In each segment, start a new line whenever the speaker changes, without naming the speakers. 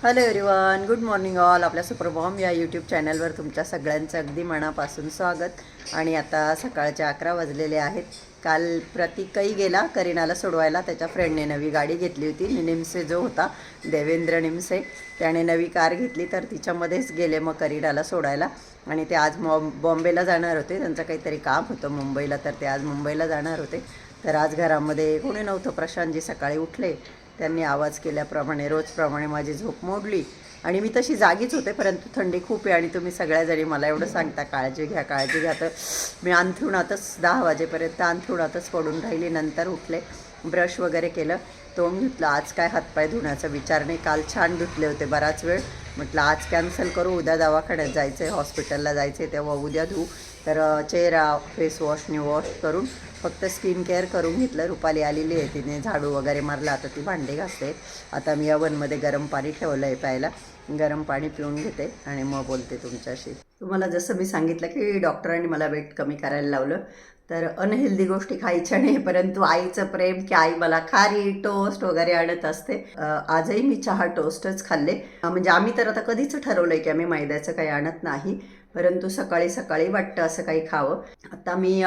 Hello everyone, good morning all. आपल्या सुपरबॉम्ब या YouTube चॅनलवर तुमच्या सगळ्यांचं अगदी मनापासून स्वागत. आणि आता सकाळचे 11 वाजलेले आहेत. काल प्रतीकही गेला करीनाला सोडवायला. त्याच्या फ्रेंडने नवी गाडी घेतली होती. निमसे जो होता देवेंद्र निमसे, त्याने नवी कार घेतली, तर तिच्यामध्येच गेले मग करीनाला सोडायला. आणि ते आज बॉम्बेला जाणार होते. त्यांचं काहीतरी काम होतं मुंबईला, तर ते आज मुंबईला जाणार होते. तर आज घरामध्ये कोणी नव्हतं. प्रशांतजी सकाळी उठले, त्यांनी आवाज केल्याप्रमाणे रोजप्रमाणे माझी झोप मोडली आणि मी तशी जागीच होते, परंतु थंडी खूप आहे आणि तुम्ही सगळ्याजणी मला एवढं सांगता काळजी घ्या काळजी घ्या. तर मी अंथरुणातच 10 वाजेपर्यंत अंथरुणातच पडून राहिली. नंतर उठले, ब्रश वगैरे केलं, तोंड धुतलं. आज काय हातपाय धुण्याचा विचार नाही. काल छान धुतले होते बराच वेळ. म्हटलं आज कॅन्सल करू, उद्या दवाखान्यात जायचं आहे, हॉस्पिटलला जायचं आहे, तेव्हा उद्या धुऊ. तर चेहरा फेस वॉशने वॉश करून फक्त स्किन केअर करून घेतलं. रुपाली आलेली आहे, तिने झाडू वगैरे मारला. आता ती भांडी घासते. आता मी अवनमध्ये गरम पाणी ठेवलं आहे प्यायला. गरम पाणी पिऊन घेते आणि मग बोलते तुमच्याशी. तुम्हाला जसं मी सांगितलं की डॉक्टरांनी मला वेट कमी करायला लावलं, तर अनहेल्दी गोष्टी खायच्या नाही, परंतु आईचं प्रेम की आई मला खारी टोस्ट वगैरे आणत असते. आजही मी चहा टोस्टच खाल्ले. म्हणजे आम्ही तर आता कधीच ठरवलं आहे की आम्ही मैद्याचं काही आणत नाही, परंतु सकाळी सकाळी वाटतं असं काही खावं. आता मी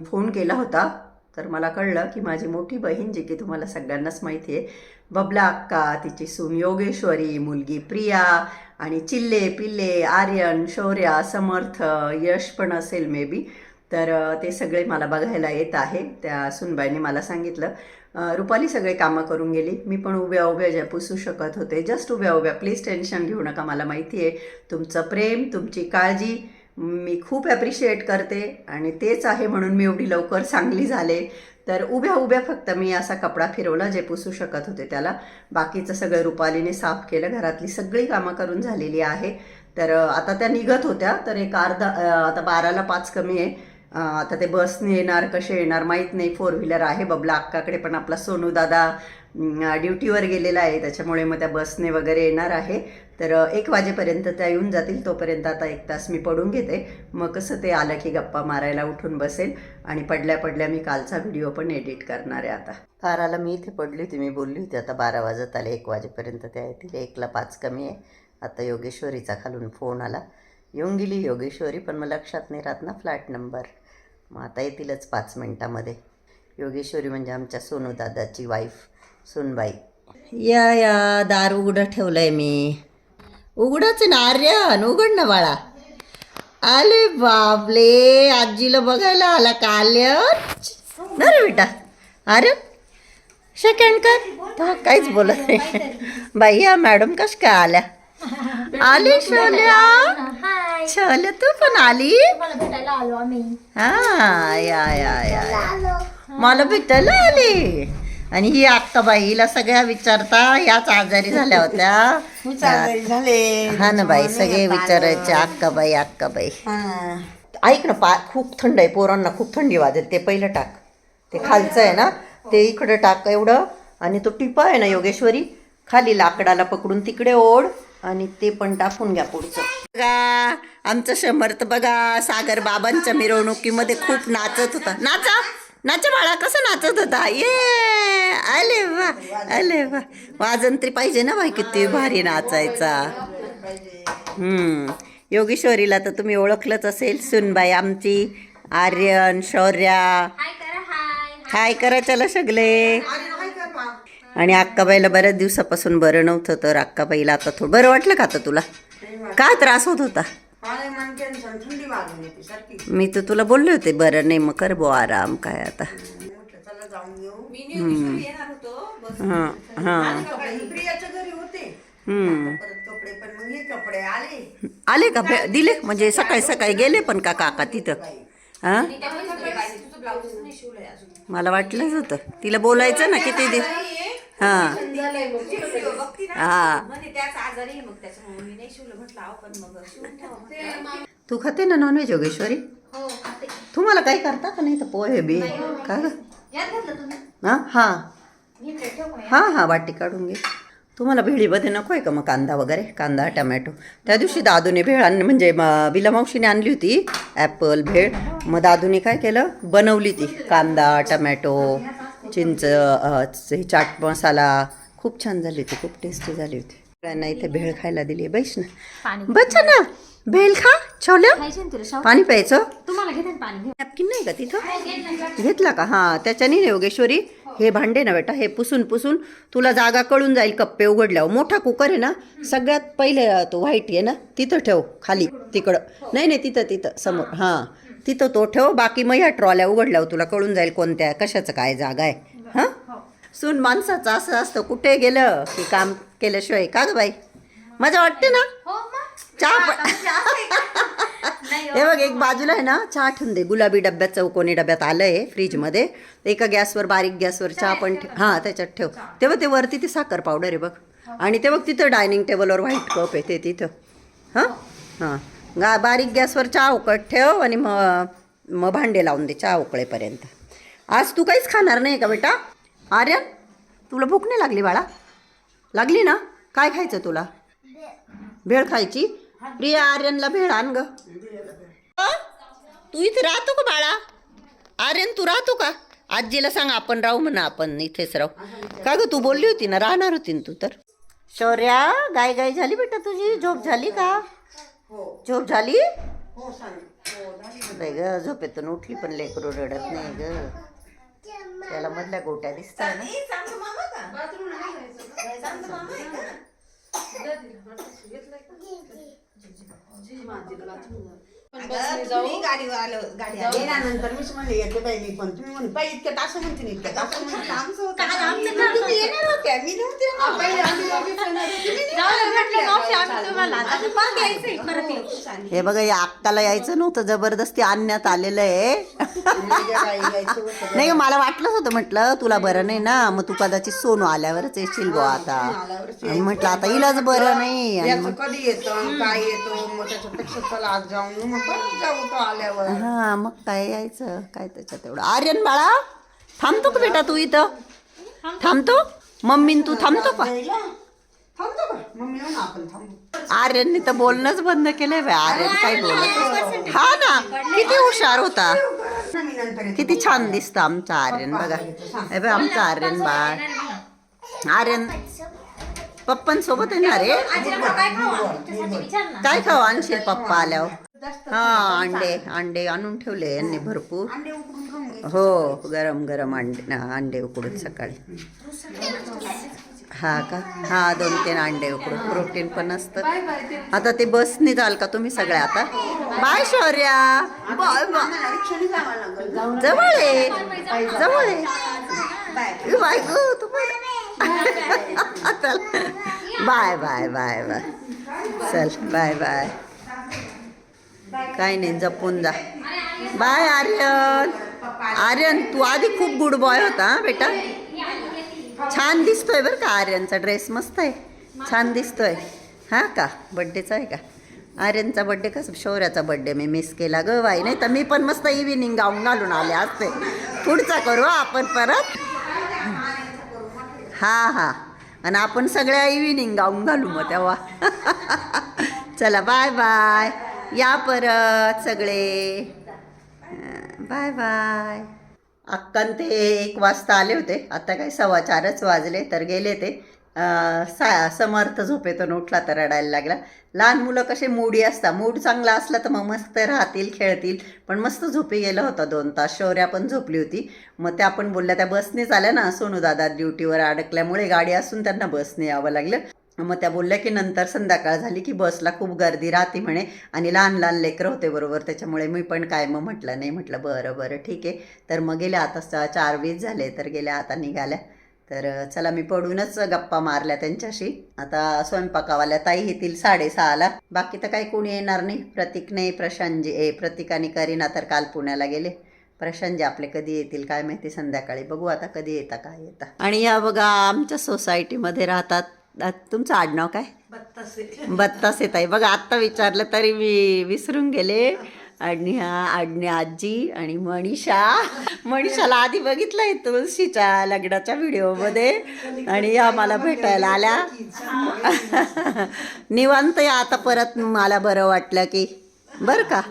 फोन केला होता, तर मला कळलं की माझी मोठी बहीण, जी की तुम्हाला सगळ्यांनाच माहिती आहे, बबला अक्का, तिची सून योगेश्वरी, मुलगी प्रिया आणि चिल्ले पिल्ले आर्यन, शौर्या, समर्थ, यश पण असेल मे बी, तर ते सगळे मला बघायला येत आहे. त्या सुनबाईंनी मला सांगितलं, रुपाली सगळे कामं करून गेली, मी पण उभ्या उभ्या ज्या पुसू शकत होते, जस्ट उभ्या उभ्या, प्लीज टेन्शन घेऊ नका, मला माहिती आहे तुमचं प्रेम, तुमची काळजी मी खूप ॲप्रिशिएट करते आणि तेच आहे म्हणून मी एवढी लवकर चांगली झाले. तर उभ्या उभ्या फक्त मी असा कपडा फिरवला जे पुसू शकत होते त्याला. बाकीचं सगळं रुपालीने साफ केलं. घरातली सगळी कामं करून झालेली आहे. तर आता त्या निघत होत्या, तर एक अर्धा, आता 12ला 5 कमी आहे. आता ते बसने येणार, कसे येणार माहीत नाही. 4 व्हीलर आहे बबला अक्काकडे, पण आपला सोनू दादा ड्युटीवर गेलेला आहे, त्याच्यामुळे मग त्या बसने वगैरे येणार आहे. तर 1 वाजेपर्यंत त्या येऊन जातील. तोपर्यंत आता 1 तास मी पडून घेते. मग कसं ते आलं की गप्पा मारायला उठून बसेल. आणि पडल्या पडल्या मी कालचा व्हिडिओ पण एडिट करणार आहे. आता फाराला मी इथे पडली होती, मी बोलली होती आता 12 वाजत आले, 1 वाजेपर्यंत त्या येतील. 1ला 5 कमी आहे. आता योगेश्वरीचा खालून फोन आला, येऊन गेली योगेश्वरी, पण मग लक्षात नाही राहत ना फ्लॅट नंबर. मग आता येतीलच 5 मिनटामध्ये. योगेश्वरी म्हणजे आमच्या सोनू दादाची वाईफ, सुनबाई. या दार उघडं ठेवलं आहे मी. उघडच ना आर्यन, उघड ना बाळा. आले बाबले, आजीला बघायला आला का आर्यन? ना रे बेटा, आर्यन सेकंड कर. काहीच बोलत नाही बाई. या मॅडम कश काय आल्या? आली शोल्या, शोल्या तू पण आली? हा, या या या, मला भेटायला आली. आणि ही अक्काबाई, हिला सगळ्या विचारता, याच आजारी झाल्या होत्या.
झाले
हा ना बाई, सगळे विचारायचे अक्काबाई अक्काबाई. ऐक ना, खूप थंड आहे, पोरांना खूप थंडी वाजेल. ते पहिलं टाक, ते खालचं आहे ना, ते इकडं टाक एवढं. आणि तो टिपा आहे ना योगेश्वरी, खाली लाकडाला पकडून तिकडे ओढ आणि ते पण टाकून घ्या पुढचं. बघा आमचं समर्थ, बघा सागर बाबांच्या मिरवणुकीमध्ये खूप नाचत होता. नाचा नाचा बाळा, कसं नाचत होता. ये आले वा, आले वा. वाजंत्री पाहिजे ना बाई, किती भारी नाचायचा. योगेश्वरीला तर तुम्ही ओळखलंच असेल, सुनबाई आमची. आर्यन, शौर्या, हाय करा चला सगळे. आणि अक्काबाईला बऱ्याच दिवसापासून बरं नव्हतं, तर अक्काबाईला आता थोडं बरं वाटलं का? आता तुला काय त्रास होत होता? मी तर तुला बोलले होते बरं नाही, मग कर बो आराम. काय आता आले का? दिले म्हणजे सकाळी सकाळी गेले पण का काका तिथं? हा, मला वाटलंच होतं. तिला बोलायचं ना किती दिवस. हां हां, तू खाते ना नॉनव्हेज योगेश्वरी? तुम्हाला काही करता का नाही? तर पोहे बी का ग? हां हां हां हां, वाटी काढून घे. तुम्हाला भेळीमध्ये नको आहे का मग कांदा वगैरे? कांदा टमॅटो त्या दिवशी दादूने भेळ आणली, म्हणजे बिला मावशीने आणली होती ॲपल भेळ. मग दादूने काय केलं, बनवली ती. कांदा टमॅटो चिंच, चाट मसाला, खूप छान झाली होती, खूप टेस्टी झाली होती. सगळ्यांना इथे भेळ खायला दिली बैस ना
पाणी
बच्चा ना भेळ खा छोल्या
खायचे ना तुला शाव
पाणी प्यायचं
तुम्हाला घेते ना पाणी घेऊ
नॅपकिन नाही का तिथं घेतला का हां त्याच्याने नाही योगेश्वरी हे भांडे ना बेटा हे पुसून पुसून तुला जागा कळून जाईल कप्पे उघडल्यावर मोठा कुकर आहे ना सगळ्यात पहिले तो व्हाईट आहे ना तिथं ठेव खाली तिकडं नाही नाही तिथं तिथं समोर हां तिथं तो ठेव बाकी मग ह्या ट्रॉल्या उघडल्यावर तुला कळून जाईल कोणत्या कशाचं काय जागा आहे हां सून माणसाचं असं असतं कुठे गेलं की काम केल्याशिवाय का ग बाई मजा वाटते ना चहा हे बघ एक बाजूला आहे ना चहा ठेवून दे गुलाबी डब्यात चौकोनी डब्यात आलं आहे फ्रीजमध्ये एका गॅसवर बारीक गॅसवर चहा पण हां त्याच्यात ठेव तेव्हा ते वरती ती साखर पावडर आहे बघ आणि ते बघ तिथं डायनिंग टेबलवर व्हाईट कप आहे ते तिथं हां हां बारीक गॅसवर चहा उकळत ठेव आणि मग भांडे लावून दे चहा उकळेपर्यंत आज तू काहीच खाणार नाही का बेटा आर्यन तुला भूक नाही लागली बाळा लागली ना काय खायचं तुला भेळ खायची प्रिया आर्यनला भेळ आण ग तू इथे राहतो का बाळा आर्यन तू राहतो का आजीला सांग आपण राहू म्हणा आपण इथेच राहू का ग तू बोलली होती ना राहणार होती ना तू तर शौर्या गाय गाय झाली बेटा तुझी झोप झाली का झोप झाली नाही ग झोपेतून उठली पण लेकरू रडत नाही ग त्याला मधल्या गोट्या दिसतात ना
तुम्ही गाडीवर आलं गाडी येण्यानंतर मीच म्हणले येते बाई मी पण तुम्ही म्हणून बाई इतक्या तास म्हणते नाही इतक्या तास म्हणते आमचं होतं तुम्ही येणार होत्या मी नव्हते
हे बघा या अक्काला यायचं नव्हतं जबरदस्ती आणण्यात आलेलं आहे नाही मला वाटलंच होतं म्हटलं तुला बरं नाही ना मग तू कदाचित सोनू आल्यावरच येशील बुवा आता आणि म्हटलं आता इलाच बरं नाही आणि मग
कधी येतो काय येतो मग त्याच्यापेक्षा चला आज जाऊन मग परत जाऊ तो आल्यावर
हा मग काय यायचं काय त्याच्यात एवढं आर्यन बाळा थांबतो का बेटा तू इथं थांबतो मम्मीन तू थांबतो का
थांबतो का मम्मी येऊ ना आपण थांबू
आर्यनने तर बोलणंच बंद केलंय बाई आर्यन काय बोलत हा ना किती हुशार होता
मी नंतर
किती छान दिसतं आमचं आर्यन बघा हे बघ आमचं आर्यन बाळ आर्यन पप्पांसोबत येणार रे काय खाऊ आणशील पप्पा आल्यावर हा अंडे अंडे आणून ठेवले यांनी भरपूर
अंडे उकडून खाऊन घे.
हो गरम गरम अंडे उकडून सकाळी हा का हा 2-3 अंडे उकडून प्रोटीन पण असतं आता ते बसने जाल का तुम्ही सगळे आता बाय शौर्या बाय बाय
रिक्षाने जावं लागेल
जवळ आहे जवळ आहे बाय गो तू बाय बाय बाय बाय चल बाय बाय काय नाही जपून जा बाय आर्यन आर्यन तू आधी खूप गुड बॉय होता हा बेटा छान दिसतोय बरं का आर्यनचा ड्रेस मस्त आहे छान दिसतोय हा का बड्डेचा आहे का आर्यनचा बड्डे कसं शौर्याचा बड्डे मी मिस केला ग बाई नाही तर मी पण मस्त इव्हिनिंग गाऊन घालून आले असते पुढचा करू आपण परत हा हा आणि आपण सगळ्या इव्हिनिंग गाऊन घालू मग तेव्हा चला बाय बाय या परत सगळे बाय बाय अक्कान ते 1 वाजता आले होते आता काय 4:15 वाजले तर गेले ते समर्थ झोपेतून उठला तर रडायला लागला लहान मुलं कसे मूडी असतात मूड चांगला असला तर मग मस्त राहतील खेळतील पण मस्त झोपी गेलं होतं 2 तास शौर्या पण झोपली होती मग त्या पण बोलल्या त्या बसनेच आल्या ना सोनू दादा ड्युटीवर अडकल्यामुळे गाडी असून त्यांना बसने यावं लागलं मग त्या बोलल्या की नंतर संध्याकाळ झाली की बसला खूप गर्दी राहते म्हणे आणि लहान लहान लेकरं होते बरोबर त्याच्यामुळे मी पण काय मग म्हटलं नाही म्हटलं बरं बरं ठीक आहे तर मग गेल्या आता 4:20 झाले तर गेल्या आता निघाल्या तर चला मी पडूनच गप्पा मारल्या त्यांच्याशी आता स्वयंपाकावाल्या ताई येतील 6:30ला बाकी तर काही कोणी येणार नाही प्रतीक नाही प्रशांतजी प्रतीक आणि करीना तर काल पुण्याला गेले प्रशांतजी आपले कधी येतील काय माहिती संध्याकाळी बघू आता कधी येता काय येता आणि या बघा आमच्या सोसायटीमध्ये राहतात तुमचं आडनाव काय बत्तासे ताई बघा आत्ता विचारलं तरी मी विसरून गेले आडणी आजी आणि मनीषाला आधी बघितलंय तुळशीच्या लग्नाच्या व्हिडिओमध्ये आणि या मला भेटायला आल्या निवांत या आता परत मला बरं वाटलं की बरं का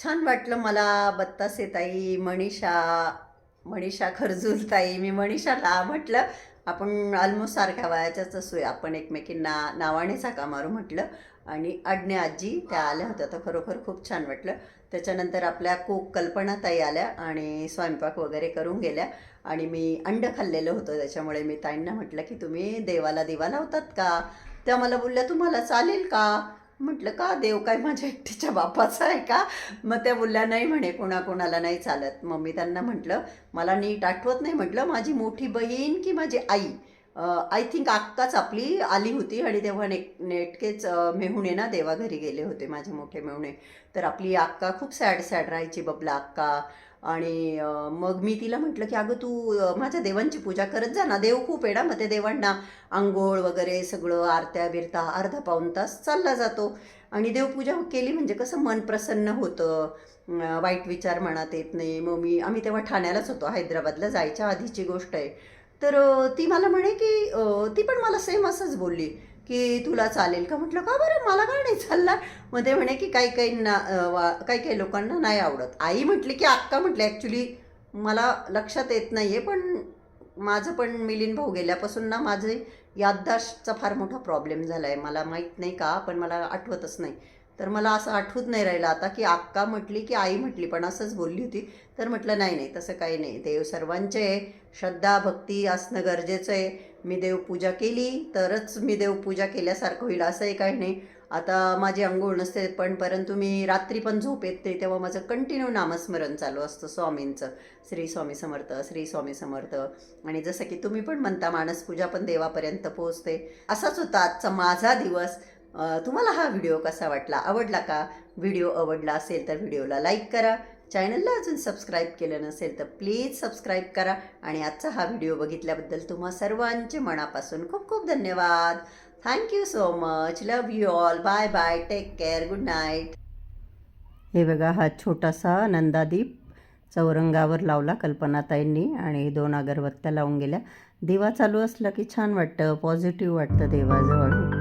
छान वाटलं मला बत्तासे ताई मनीषा खरजूल ताई मी मनीषाला म्हटलं आपण ऑलमोस्ट सारख्या वयाच्याच असू, आपण एकमेकींना नावाने चाका मारू म्हटलं. आणि आज्ञा आजी त्या आल्या होत्या, तर खरोखर खूप छान वाटलं. त्याच्यानंतर आपल्या कोक कल्पनाताई आल्या आणि स्वयंपाक वगैरे करून गेल्या. आणि मी अंड खाल्लेलं होतं, त्याच्यामुळे मी ताईंना म्हटलं की तुम्ही देवाला दिवा लावतात का? त्या मला बोलल्या तुम्हाला चालेल का? म्हटलं का, देव काय माझ्या एकटीच्या बापाचा आहे का? मग त्या बोलल्या नाही म्हणे, कोणाकोणाला नाही चालत. मग मी त्यांना म्हटलं मला नीट आठवत नाही, म्हटलं माझी मोठी बहीण की माझी आई, आय थिंक अक्काच आपली आली होती. आणि तेव्हा नेटकेच मेहुणे ना देवाघरी गेले होते माझे मोठे मेहुणे. तर आपली अक्का खूप सॅड राहायची, बबला अक्का. आणि मग मी तिला म्हटलं की अगं तू माझ्या देवांची पूजा करत जा ना, देव खूप आहे ना. मग ते देवांना आंघोळ वगैरे सगळं आरत्या बिरता अर्धा पाऊण तास चालला जातो. आणि देवपूजा केली म्हणजे कसं मन प्रसन्न होतं, वाईट विचार मनात येत नाही. मग आम्ही तेव्हा ठाण्यालाच होतो, हैदराबादला जायच्या आधीची गोष्ट आहे. तर ती मला म्हणे की ती पण मला सेम असंच बोलली की तुला चालेल का? म्हटलं का बरं, मला काय नाही चालणार. मग ते म्हणे की काही काही लोकांना नाही आवडत. आई म्हटली की अक्का म्हटली, ॲक्च्युली मला लक्षात येत नाही आहे, पण माझं पण मिलिंद भाऊ गेल्यापासून ना माझे याददाश्तचा फार मोठा प्रॉब्लेम झाला आहे. मला माहीत नाही का, पण मला आठवतच नाही. तर मला असं आठवत नाही राहिलं आता की अक्का म्हटली की आई म्हटली, पण असंच बोलली होती. तर म्हटलं नाही नाही, तसं काही नाही. देव सर्वांचे आहे, श्रद्धा भक्ती असणं गरजेचं आहे. मी देवपूजा केली तरच मी देवपूजा केल्यासारखं होईल असंही काही नाही. आता माझी अंघोळ नसते, पण परंतु मी रात्री पण झोप येत नाही तेव्हा माझं कंटिन्यू नामस्मरण चालू असतं स्वामींचं. श्री स्वामी समर्थ, श्री स्वामी समर्थ. आणि जसं की तुम्ही पण म्हणता, मानसपूजा पण देवापर्यंत पोहोचते. असाच होता आजचा माझा दिवस. तुम्हाला हा व्हिडिओ कसा वाटला? आवडला का? व्हिडिओ आवडला असेल तर व्हिडिओला लाईक करा. चॅनलला अजून सबस्क्राईब केलं नसेल तर प्लीज सबस्क्राईब करा. आणि आजचा हा व्हिडिओ बघितल्याबद्दल तुम्हा सर्वांचे मनापासून खूप खूप धन्यवाद. Thank you so much. Love you all. Bye bye. Take care. Good night. हे बघा, हा छोटासा नंदादीप चौरंगावर लावला कल्पनाताईंनी आणि 2 अगरबत्त्या लावून गेल्या. दिवा चालू असला की छान वाटतं, पॉझिटिव्ह वाटतं देवाजवळ.